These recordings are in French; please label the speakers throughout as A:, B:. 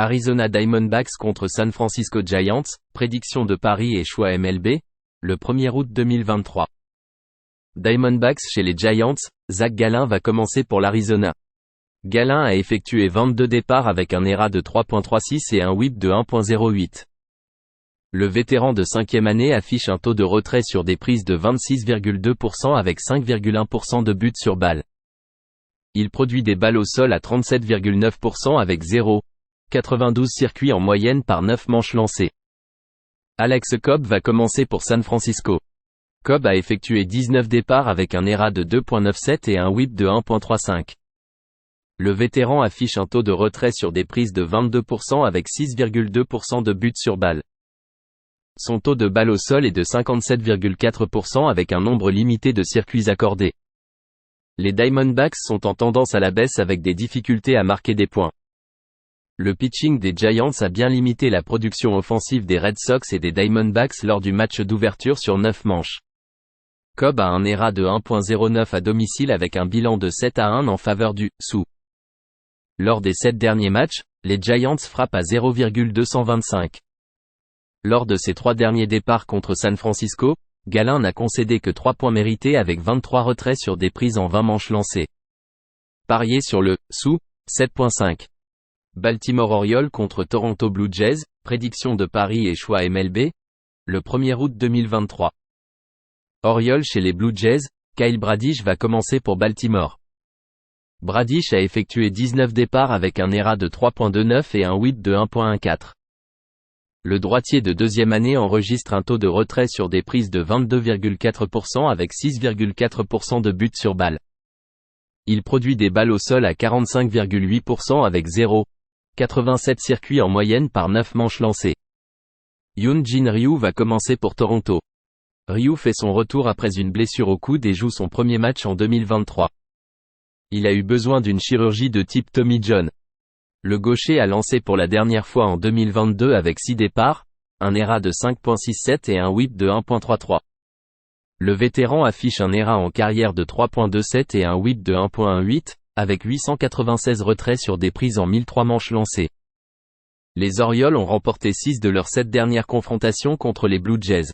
A: Arizona Diamondbacks contre San Francisco Giants, prédiction de paris et choix MLB, le 1er août 2023. Diamondbacks chez les Giants, Zac Gallen va commencer pour l'Arizona. Gallen a effectué 22 départs avec un ERA de 3.36 et un WHIP de 1.08. Le vétéran de 5e année affiche un taux de retrait sur des prises de 26,2% avec 5,1% de buts sur balle. Il produit des balles au sol à 37,9% avec 0,92 circuits en moyenne par 9 manches lancées. Alex Cobb va commencer pour San Francisco. Cobb a effectué 19 départs avec un ERA de 2.97 et un WHIP de 1.35. Le vétéran affiche un taux de retrait sur des prises de 22% avec 6,2% de buts sur balle. Son taux de balle au sol est de 57,4% avec un nombre limité de circuits accordés. Les Diamondbacks sont en tendance à la baisse avec des difficultés à marquer des points. Le pitching des Giants a bien limité la production offensive des Red Sox et des Diamondbacks lors du match d'ouverture sur 9 manches. Cobb a un ERA de 1.09 à domicile avec un bilan de 7-1 en faveur du « sous ». Lors des 7 derniers matchs, les Giants frappent à 0,225. Lors de ses 3 derniers départs contre San Francisco, Gallen n'a concédé que 3 points mérités avec 23 retraits sur des prises en 20 manches lancées. Parier sur le « sous » 7.5. Baltimore Orioles contre Toronto Blue Jays, prédiction de paris et choix MLB, le 1er août 2023. Orioles chez les Blue Jays, Kyle Bradish va commencer pour Baltimore. Bradish a effectué 19 départs avec un ERA de 3.29 et un WHIP de 1.14. Le droitier de 2e année enregistre un taux de retrait sur des prises de 22,4% avec 6,4% de buts sur balle. Il produit des balles au sol à 45,8% avec 0,87 circuits en moyenne par 9 manches lancées. Hyun-Jin Ryu va commencer pour Toronto. Ryu fait son retour après une blessure au coude et joue son premier match en 2023. Il a eu besoin d'une chirurgie de type Tommy John. Le gaucher a lancé pour la dernière fois en 2022 avec 6 départs, un ERA de 5.67 et un WHIP de 1.33. Le vétéran affiche un ERA en carrière de 3.27 et un WHIP de 1.18, avec 896 retraits sur des prises en 1003 manches lancées. Les Orioles ont remporté 6 de leurs 7 dernières confrontations contre les Blue Jays.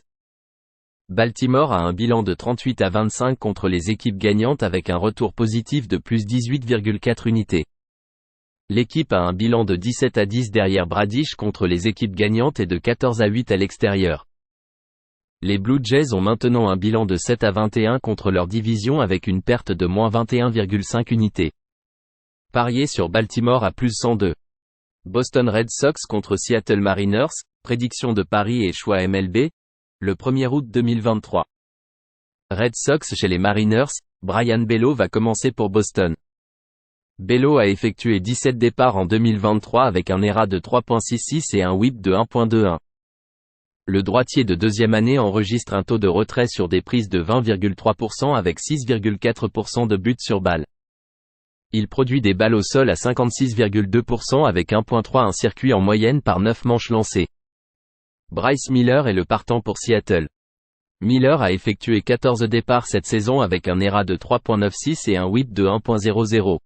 A: Baltimore a un bilan de 38-25 contre les équipes gagnantes avec un retour positif de plus 18,4 unités. L'équipe a un bilan de 17-10 derrière Bradish contre les équipes gagnantes et de 14-8 à l'extérieur. Les Blue Jays ont maintenant un bilan de 7-21 contre leur division avec une perte de moins 21,5 unités. Parier sur Baltimore à plus 102. Boston Red Sox contre Seattle Mariners, prédiction de paris et choix MLB, le 1er août 2023. Red Sox chez les Mariners, Brayan Bello va commencer pour Boston. Bello a effectué 17 départs en 2023 avec un ERA de 3.66 et un WHIP de 1.21. Le droitier de 2e année enregistre un taux de retrait sur des prises de 20,3% avec 6,4% de buts sur balle. Il produit des balles au sol à 56,2% avec 1.31 circuits en moyenne par 9 manches lancées. Bryce Miller est le partant pour Seattle. Miller a effectué 14 départs cette saison avec un ERA de 3.96 et un WHIP de 1.00.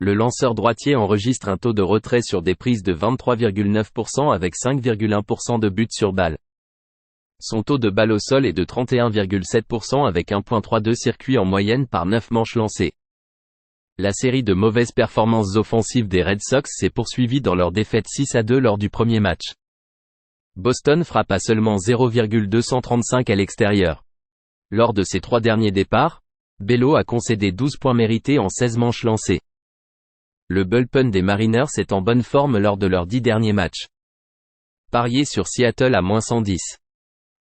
A: Le lanceur droitier enregistre un taux de retrait sur des prises de 23,9% avec 5,1% de buts sur balle. Son taux de balle au sol est de 31,7% avec 1.32 circuits en moyenne par 9 manches lancées. La série de mauvaises performances offensives des Red Sox s'est poursuivie dans leur défaite 6-2 lors du premier match. Boston frappe à seulement 0,235 à l'extérieur. Lors de ses 3 derniers départs, Bello a concédé 12 points mérités en 16 manches lancées. Le bullpen des Mariners est en bonne forme lors de leurs 10 derniers matchs. Parier sur Seattle à moins 110.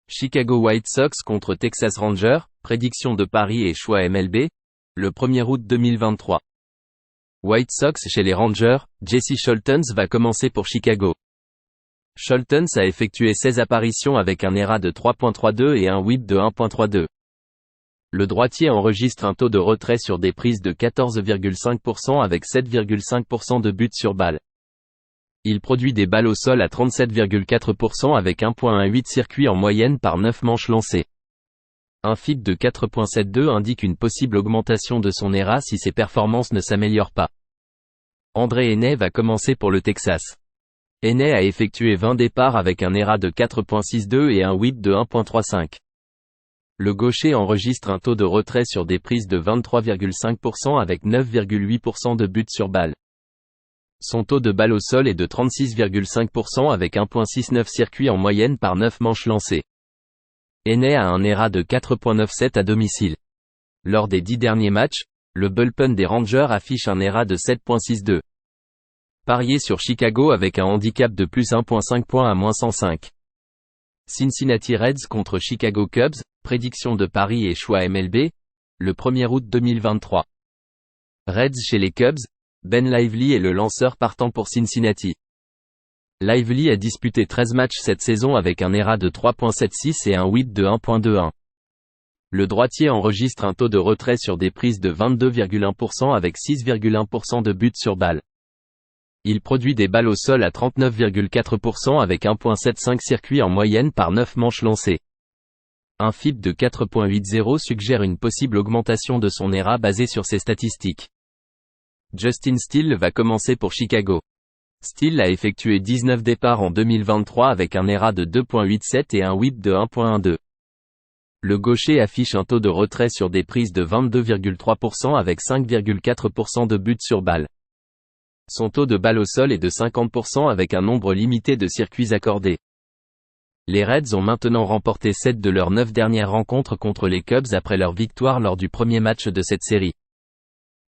A: Chicago White Sox contre Texas Rangers, prédiction de paris et choix MLB, le 1er août 2023. White Sox chez les Rangers, Jesse Scholtens va commencer pour Chicago. Scholtens a effectué 16 apparitions avec un ERA de 3.32 et un WHIP de 1.32. Le droitier enregistre un taux de retrait sur des prises de 14,5% avec 7,5% de buts sur balle. Il produit des balles au sol à 37,4% avec 1.18 circuits en moyenne par 9 manches lancées. Un FIP de 4.72 indique une possible augmentation de son ERA si ses performances ne s'améliorent pas. André Heaney va commencer pour le Texas. Henney a effectué 20 départs avec un ERA de 4.62 et un WHIP de 1.35. Le gaucher enregistre un taux de retrait sur des prises de 23,5% avec 9,8% de buts sur balle. Son taux de balle au sol est de 36,5% avec 1.69 circuits en moyenne par 9 manches lancées. Henney a un ERA de 4.97 à domicile. Lors des 10 derniers matchs, le bullpen des Rangers affiche un ERA de 7.62. Parier sur Chicago avec un handicap de plus 1.5 points à moins 105. Cincinnati Reds contre Chicago Cubs, prédiction de paris et choix MLB, le 1er août 2023. Reds chez les Cubs, Ben Lively est le lanceur partant pour Cincinnati. Lively a disputé 13 matchs cette saison avec un ERA de 3.76 et un WHIP de 1.21. Le droitier enregistre un taux de retrait sur des prises de 22,1% avec 6,1% de buts sur balle. Il produit des balles au sol à 39,4% avec 1.75 circuits en moyenne par 9 manches lancées. Un FIP de 4.80 suggère une possible augmentation de son ERA basée sur ces statistiques. Justin Steele va commencer pour Chicago. Steele a effectué 19 départs en 2023 avec un ERA de 2.87 et un WHIP de 1.12. Le gaucher affiche un taux de retrait sur des prises de 22,3% avec 5,4% de buts sur balle. Son taux de balle au sol est de 50% avec un nombre limité de circuits accordés. Les Reds ont maintenant remporté 7 de leurs 9 dernières rencontres contre les Cubs après leur victoire lors du premier match de cette série.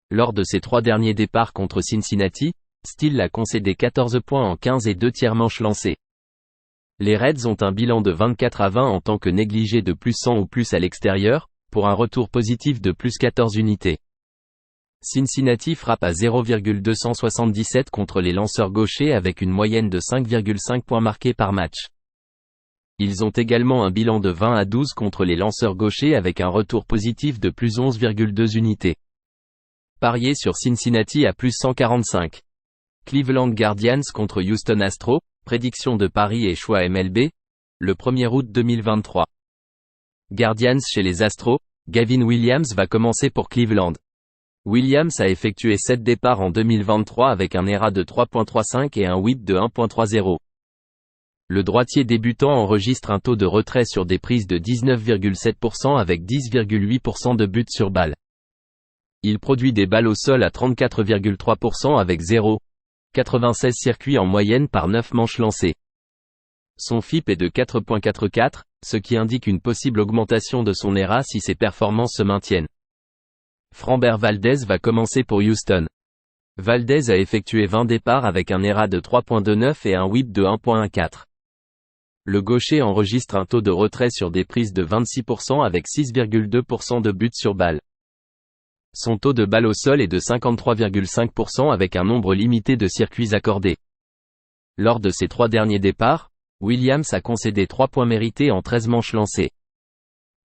A: Lors de ses 3 derniers départs contre Cincinnati, Steele a concédé 14 points en 15 et 2 tiers manches lancées. Les Reds ont un bilan de 24-20 en tant que négligés de plus 100 ou plus à l'extérieur, pour un retour positif de plus 14 unités. Cincinnati frappe à 0,277 contre les lanceurs gauchers avec une moyenne de 5,5 points marqués par match. Ils ont également un bilan de 20-12 contre les lanceurs gauchers avec un retour positif de plus 11,2 unités. Parier sur Cincinnati à plus 145. Cleveland Guardians contre Houston Astros, prédiction de paris et choix MLB, le 1er août 2023. Guardians chez les Astros, Gavin Williams va commencer pour Cleveland. Williams a effectué 7 départs en 2023 avec un ERA de 3.35 et un WHIP de 1.30. Le droitier débutant enregistre un taux de retrait sur des prises de 19,7% avec 10,8% de buts sur balle. Il produit des balles au sol à 34,3% avec 0,96 circuits en moyenne par 9 manches lancées. Son FIP est de 4.44, ce qui indique une possible augmentation de son ERA si ses performances se maintiennent. Framber Valdez va commencer pour Houston. Valdez a effectué 20 départs avec un ERA de 3.29 et un WHIP de 1.14. Le gaucher enregistre un taux de retrait sur des prises de 26% avec 6,2% de buts sur balle. Son taux de balle au sol est de 53,5% avec un nombre limité de circuits accordés. Lors de ses 3 derniers départs, Williams a concédé 3 points mérités en 13 manches lancées.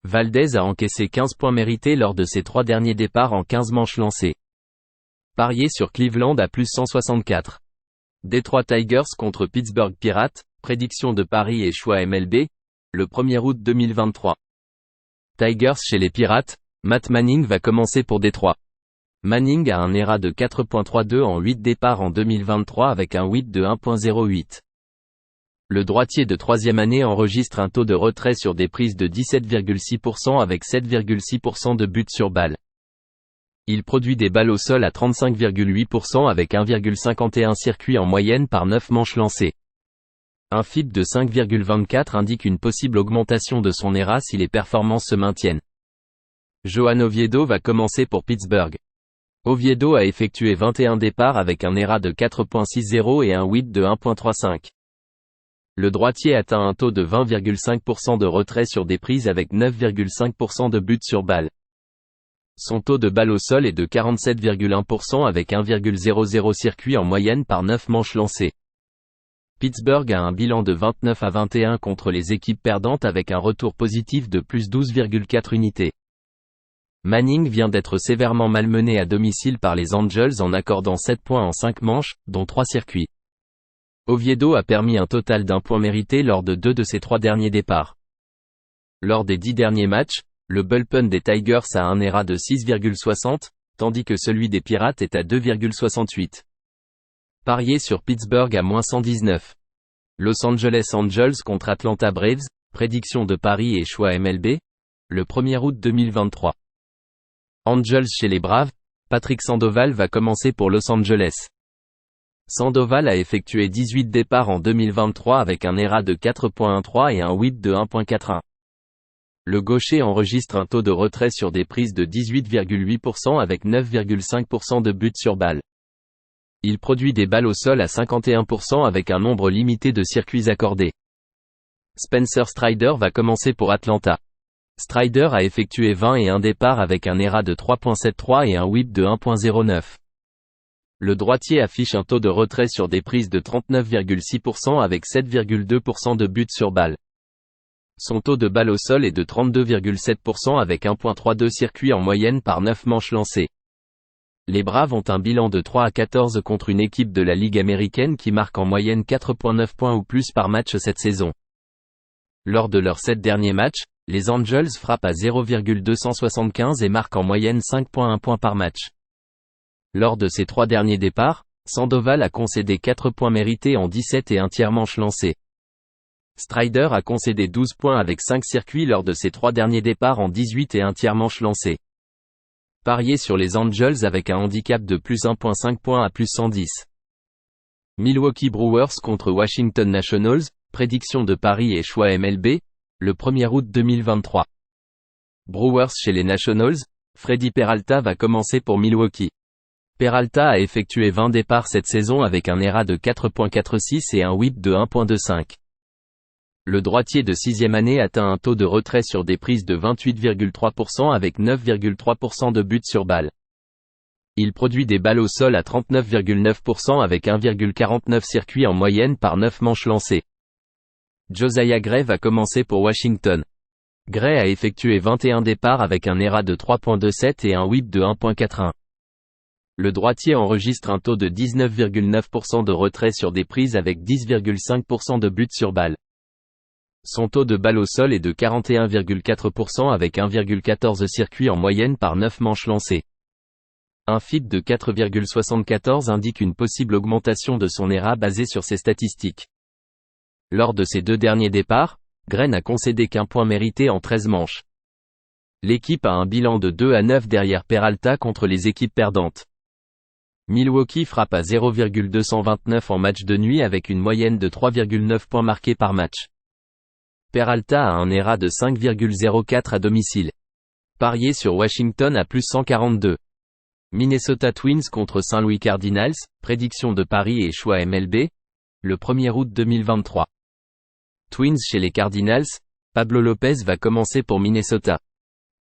A: Valdez a encaissé 15 points mérités lors de ses 3 derniers départs en 15 manches lancées. Parier sur Cleveland à plus 164. Detroit Tigers contre Pittsburgh Pirates, prédiction de paris et choix MLB, le 1er août 2023. Tigers chez les Pirates, Matt Manning va commencer pour Détroit. Manning a un ERA de 4.32 en 8 départs en 2023 avec un WHIP de 1.08. Le droitier de 3e année enregistre un taux de retrait sur des prises de 17,6% avec 7,6% de buts sur balle. Il produit des balles au sol à 35,8% avec 1,51 circuits en moyenne par 9 manches lancées. Un FIP de 5,24 indique une possible augmentation de son ERA si les performances se maintiennent. Johan Oviedo va commencer pour Pittsburgh. Oviedo a effectué 21 départs avec un ERA de 4.60 et un WHIP de 1.35. Le droitier atteint un taux de 20,5% de retrait sur des prises avec 9,5% de buts sur balle. Son taux de balle au sol est de 47,1% avec 1,00 circuits en moyenne par 9 manches lancées. Pittsburgh a un bilan de 29-21 contre les équipes perdantes avec un retour positif de plus 12,4 unités. Manning vient d'être sévèrement malmené à domicile par les Angels en accordant 7 points en 5 manches, dont 3 circuits. Oviedo a permis un total d'1 point mérité lors de 2 de ses 3 derniers départs. Lors des 10 derniers matchs, le bullpen des Tigers a un ERA de 6,60, tandis que celui des Pirates est à 2,68. Parier sur Pittsburgh à moins 119. Los Angeles Angels contre Atlanta Braves, prédiction de paris et choix MLB, le 1er août 2023. Angels chez les Braves, Patrick Sandoval va commencer pour Los Angeles. Sandoval a effectué 18 départs en 2023 avec un ERA de 4.13 et un WHIP de 1.41. Le gaucher enregistre un taux de retrait sur des prises de 18,8% avec 9,5% de buts sur balle. Il produit des balles au sol à 51% avec un nombre limité de circuits accordés. Spencer Strider va commencer pour Atlanta. Strider a effectué 21 départs avec un ERA de 3.73 et un WHIP de 1.09. Le droitier affiche un taux de retrait sur des prises de 39,6% avec 7,2% de buts sur balle. Son taux de balle au sol est de 32,7% avec 1.32 circuits en moyenne par 9 manches lancées. Les Braves ont un bilan de 3-14 contre une équipe de la Ligue américaine qui marque en moyenne 4.9 points ou plus par match cette saison. Lors de leurs 7 derniers matchs, les Angels frappent à 0,275 et marquent en moyenne 5.1 points par match. Lors de ses 3 derniers départs, Sandoval a concédé 4 points mérités en 17 et un tiers manches lancées. Strider a concédé 12 points avec 5 circuits lors de ses 3 derniers départs en 18 et un tiers manches lancées. Parier sur les Angels avec un handicap de plus 1.5 points à plus 110. Milwaukee Brewers contre Washington Nationals, prédiction de paris et choix MLB, le 1er août 2023. Brewers chez les Nationals, Freddy Peralta va commencer pour Milwaukee. Peralta a effectué 20 départs cette saison avec un ERA de 4.46 et un WHIP de 1.25. Le droitier de 6e année atteint un taux de retrait sur des prises de 28,3% avec 9,3% de buts sur balle. Il produit des balles au sol à 39,9% avec 1,49 circuits en moyenne par 9 manches lancées. Josiah Gray va commencer pour Washington. Gray a effectué 21 départs avec un ERA de 3.27 et un WHIP de 1.41. Le droitier enregistre un taux de 19,9% de retrait sur des prises avec 10,5% de buts sur balle. Son taux de balle au sol est de 41,4% avec 1,14 circuits en moyenne par 9 manches lancées. Un FIP de 4,74 indique une possible augmentation de son ERA basée sur ces statistiques. Lors de ses 2 derniers départs, Gray n'a concédé qu'un point mérité en 13 manches. L'équipe a un bilan de 2-9 derrière Peralta contre les équipes perdantes. Milwaukee frappe à 0,229 en match de nuit avec une moyenne de 3,9 points marqués par match. Peralta a un ERA de 5,04 à domicile. Parier sur Washington à plus 142. Minnesota Twins contre Saint Louis Cardinals, prédiction de paris et choix MLB, le 1er août 2023. Twins chez les Cardinals, Pablo Lopez va commencer pour Minnesota.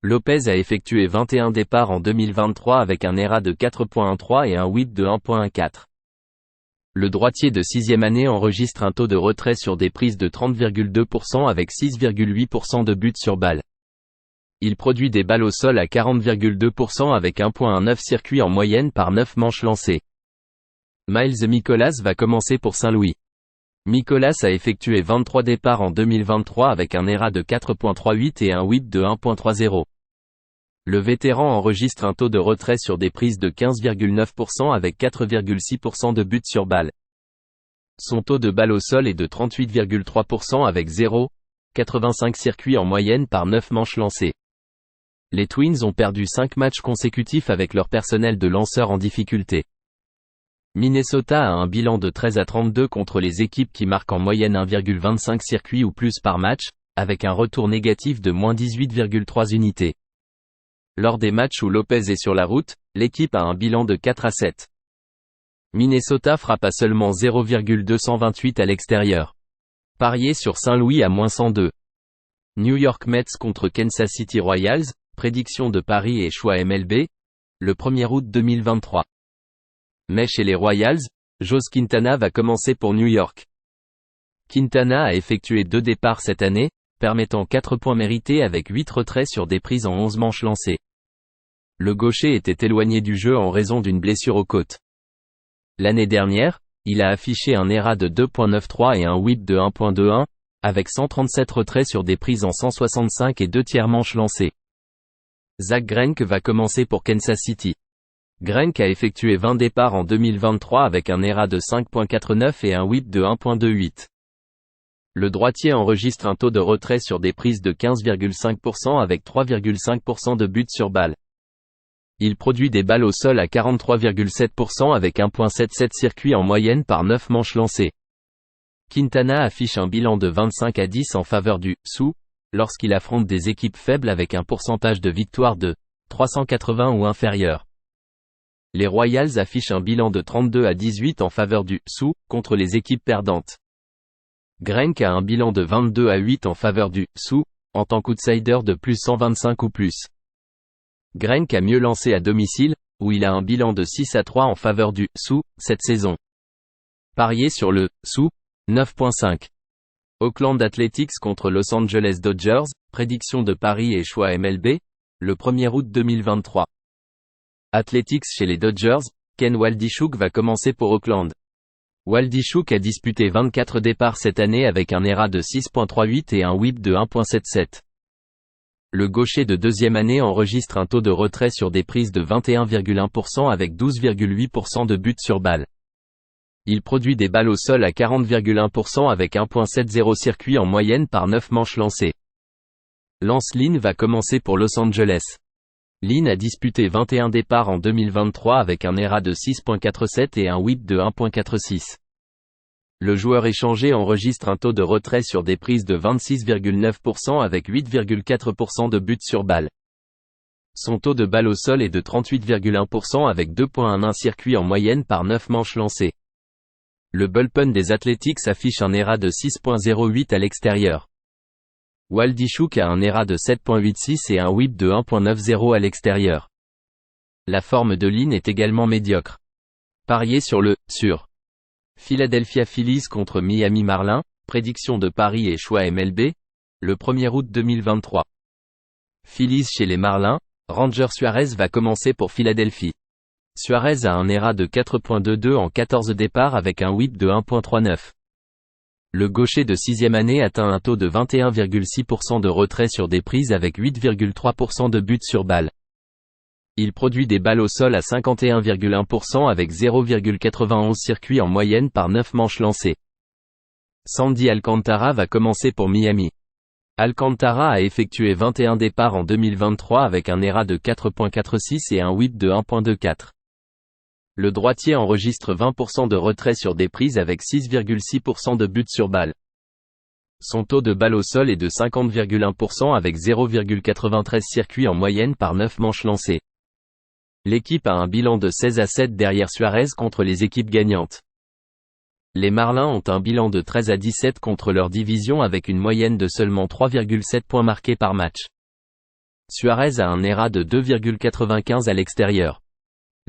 A: Lopez a effectué 21 départs en 2023 avec un ERA de 4.13 et un WHIP de 1.14. Le droitier de 6e année enregistre un taux de retrait sur des prises de 30,2% avec 6,8% de buts sur balle. Il produit des balles au sol à 40,2% avec 1.9 circuits en moyenne par 9 manches lancées. Miles Mikolas va commencer pour Saint-Louis. Mikolas a effectué 23 départs en 2023 avec un ERA de 4.38 et un WHIP de 1.30. Le vétéran enregistre un taux de retrait sur des prises de 15,9% avec 4,6% de buts sur balle. Son taux de balle au sol est de 38,3% avec 0,85 circuits en moyenne par 9 manches lancées. Les Twins ont perdu 5 matchs consécutifs avec leur personnel de lanceurs en difficulté. Minnesota a un bilan de 13-32 contre les équipes qui marquent en moyenne 1,25 circuits ou plus par match, avec un retour négatif de moins 18,3 unités. Lors des matchs où Lopez est sur la route, l'équipe a un bilan de 4-7. Minnesota frappe à seulement 0,228 à l'extérieur. Parier sur Saint-Louis à moins 102. New York Mets contre Kansas City Royals, prédiction de paris et choix MLB, le 1er août 2023. Mais chez les Royals, Jose Quintana va commencer pour New York. Quintana a effectué 2 départs cette année, permettant 4 points mérités avec 8 retraits sur des prises en 11 manches lancées. Le gaucher était éloigné du jeu en raison d'une blessure aux côtes. L'année dernière, il a affiché un ERA de 2.93 et un WHIP de 1.21, avec 137 retraits sur des prises en 165 et 2 tiers manches lancées. Zack Greinke va commencer pour Kansas City. Greinke a effectué 20 départs en 2023 avec un ERA de 5.49 et un WHIP de 1.28. Le droitier enregistre un taux de retrait sur des prises de 15,5% avec 3,5% de buts sur balle. Il produit des balles au sol à 43,7% avec 1,77 circuits en moyenne par 9 manches lancées. Quintana affiche un bilan de 25-10 en faveur du « sous » lorsqu'il affronte des équipes faibles avec un pourcentage de victoire de 380 ou inférieur. Les Royals affichent un bilan de 32-18 en faveur du « sous » contre les équipes perdantes. Genk a un bilan de 22-8 en faveur du « sous » en tant qu'outsider de plus 125 ou plus. Genk a mieux lancé à domicile, où il a un bilan de 6-3 en faveur du « sous » cette saison. Parier sur le « sous » 9.5. Oakland Athletics contre Los Angeles Dodgers, prédiction de Paris et choix MLB, le 1er août 2023. Athletics chez les Dodgers, Ken Waldichuk va commencer pour Oakland. Waldichuk a disputé 24 départs cette année avec un ERA de 6.38 et un WHIP de 1.77. Le gaucher de deuxième année enregistre un taux de retrait sur des prises de 21,1% avec 12,8% de buts sur balle. Il produit des balles au sol à 40,1% avec 1,70 circuits en moyenne par 9 manches lancées. Lance Lynn va commencer pour Los Angeles. Lynn a disputé 21 départs en 2023 avec un ERA de 6.47 et un WHIP de 1.46. Le joueur échangé enregistre un taux de retrait sur des prises de 26,9% avec 8,4% de buts sur balle. Son taux de balles au sol est de 38,1% avec 2,11 circuits en moyenne par 9 manches lancées. Le bullpen des Athletics affiche un ERA de 6.08 à l'extérieur. Waldichuk a un ERA de 7.86 et un WHIP de 1.90 à l'extérieur. La forme de Lynn est également médiocre. Parier sur le « sur ». Philadelphia Phillies contre Miami Marlins, prédiction de Paris et choix MLB, le 1er août 2023. Phillies chez les Marlins, Ranger Suarez va commencer pour Philadelphie. Suarez a un ERA de 4.22 en 14 départs avec un WHIP de 1.39. Le gaucher de 6e année atteint un taux de 21,6% de retrait sur des prises avec 8,3% de buts sur balle. Il produit des balles au sol à 51,1% avec 0,91 circuits en moyenne par 9 manches lancées. Sandy Alcantara va commencer pour Miami. Alcantara a effectué 21 départs en 2023 avec un ERA de 4.46 et un WHIP de 1.24. Le droitier enregistre 20% de retrait sur des prises avec 6,6% de buts sur balle. Son taux de balle au sol est de 50,1% avec 0,93 circuits en moyenne par 9 manches lancées. L'équipe a un bilan de 16-7 derrière Suarez contre les équipes gagnantes. Les Marlins ont un bilan de 13-17 contre leur division avec une moyenne de seulement 3,7 points marqués par match. Suarez a un ERA de 2,95 à l'extérieur.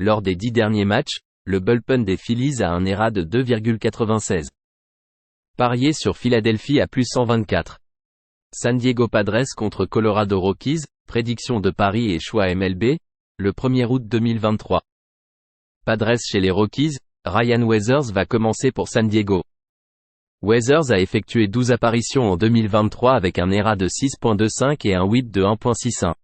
A: Lors des 10 derniers matchs, le bullpen des Phillies a un ERA de 2,96. Parier sur Philadelphie à plus 124. San Diego Padres contre Colorado Rockies, prédiction de Paris et choix MLB, le 1er août 2023. Padres chez les Rockies, Ryan Weathers va commencer pour San Diego. Weathers a effectué 12 apparitions en 2023 avec un ERA de 6.25 et un WHIP de 1.61.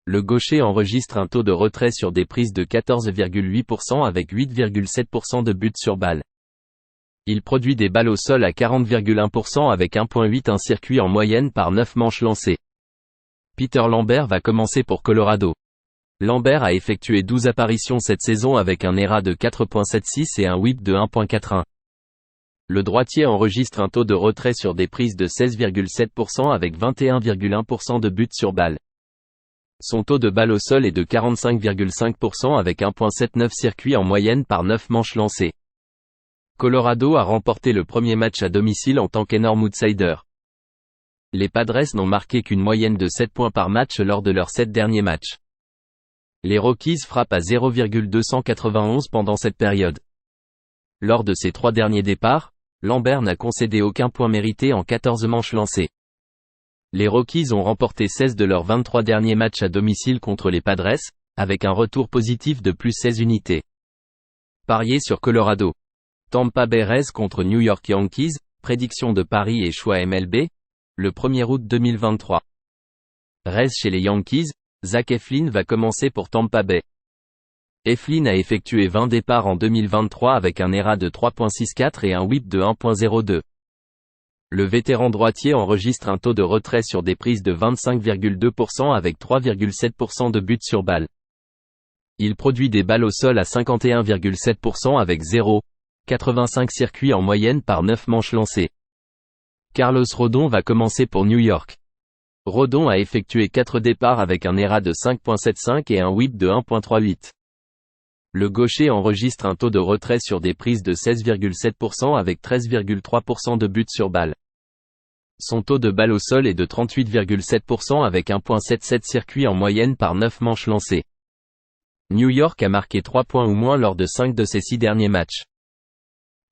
A: Le gaucher enregistre un taux de retrait sur des prises de 14,8% avec 8,7% de buts sur balle. Il produit des balles au sol à 40,1% avec 1.81 circuits en moyenne par 9 manches lancées. Peter Lambert va commencer pour Colorado. Lambert a effectué 12 apparitions cette saison avec un ERA de 4.76 et un WHIP de 1.41. Le droitier enregistre un taux de retrait sur des prises de 16,7% avec 21,1% de buts sur balle. Son taux de balle au sol est de 45,5% avec 1.79 circuits en moyenne par 9 manches lancées. Colorado a remporté le premier match à domicile en tant qu'énorme outsider. Les Padres n'ont marqué qu'une moyenne de 7 points par match lors de leurs 7 derniers matchs. Les Rockies frappent à 0,291 pendant cette période. Lors de ses 3 derniers départs, Lambert n'a concédé aucun point mérité en 14 manches lancées. Les Rockies ont remporté 16 de leurs 23 derniers matchs à domicile contre les Padres, avec un retour positif de plus 16 unités. Parier sur Colorado. Tampa Bay Rays contre New York Yankees, prédiction de Paris et choix MLB, le 1er août 2023. Rays chez les Yankees, Zach Eflin va commencer pour Tampa Bay. Eflin a effectué 20 départs en 2023 avec un ERA de 3.64 et un WHIP de 1.02. Le vétéran droitier enregistre un taux de retrait sur des prises de 25,2% avec 3,7% de buts sur balle. Il produit des balles au sol à 51,7% avec 0,85 circuits en moyenne par 9 manches lancées. Carlos Rodon va commencer pour New York. Rodon a effectué 4 départs avec un ERA de 5.75 et un WHIP de 1.38. Le gaucher enregistre un taux de retrait sur des prises de 16,7% avec 13,3% de buts sur balle. Son taux de balle au sol est de 38,7% avec 1.77 circuits en moyenne par 9 manches lancées. New York a marqué 3 points ou moins lors de 5 de ses 6 derniers matchs.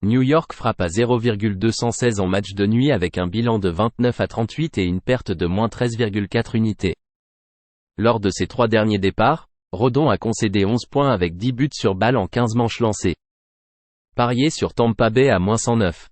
A: New York frappe à 0,216 en match de nuit avec un bilan de 29-38 et une perte de moins 13,4 unités. Lors de ses 3 derniers départs, Rodon a concédé 11 points avec 10 buts sur balle en 15 manches lancées. Parier sur Tampa Bay à moins 109.